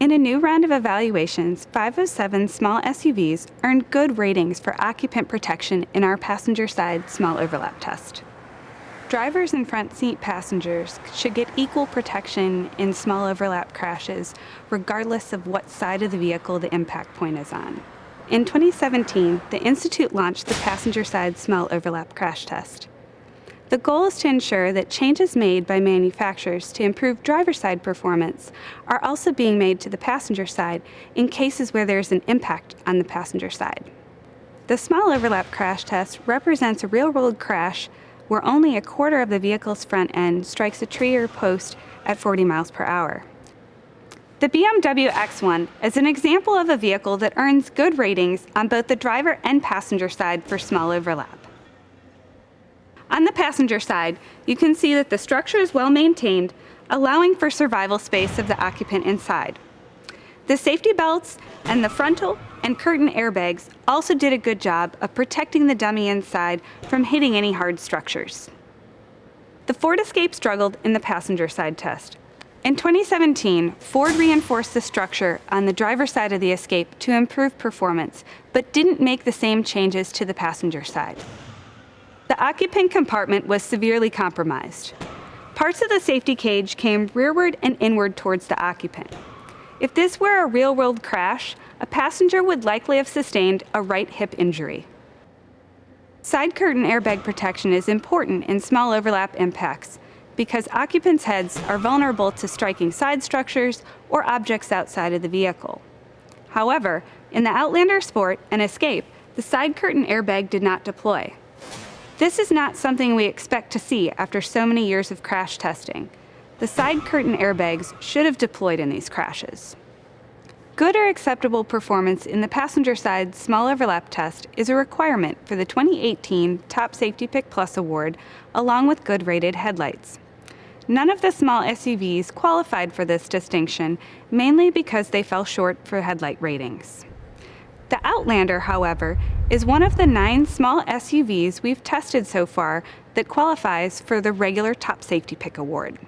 In a new round of evaluations, 507 small SUVs earned good ratings for occupant protection in our passenger side small overlap test. Drivers and front seat passengers should get equal protection in small overlap crashes, regardless of what side of the vehicle the impact point is on. In 2017, the Institute launched the passenger side small overlap crash test. The goal is to ensure that changes made by manufacturers to improve driver side performance are also being made to the passenger side in cases where there's an impact on the passenger side. The small overlap crash test represents a real-world crash where only a quarter of the vehicle's front end strikes a tree or post at 40 miles per hour. The BMW X1 is an example of a vehicle that earns good ratings on both the driver and passenger side for small overlap. On the passenger side, you can see that the structure is well maintained, allowing for survival space of the occupant inside. The safety belts and the frontal and curtain airbags also did a good job of protecting the dummy inside from hitting any hard structures. The Ford Escape struggled in the passenger side test. In 2017, Ford reinforced the structure on the driver's side of the Escape to improve performance, but didn't make the same changes to the passenger side. The occupant compartment was severely compromised. Parts of the safety cage came rearward and inward towards the occupant. If this were a real-world crash, a passenger would likely have sustained a right hip injury. Side curtain airbag protection is important in small overlap impacts because occupants' heads are vulnerable to striking side structures or objects outside of the vehicle. However, in the Outlander Sport and Escape, the side curtain airbag did not deploy. This is not something we expect to see after so many years of crash testing. The side curtain airbags should have deployed in these crashes. Good or acceptable performance in the passenger side small overlap test is a requirement for the 2018 Top Safety Pick Plus Award, along with good rated headlights. None of the small SUVs qualified for this distinction, mainly because they fell short for headlight ratings. The Outlander, however, is one of the 9 small SUVs we've tested so far that qualifies for the regular Top Safety Pick Award.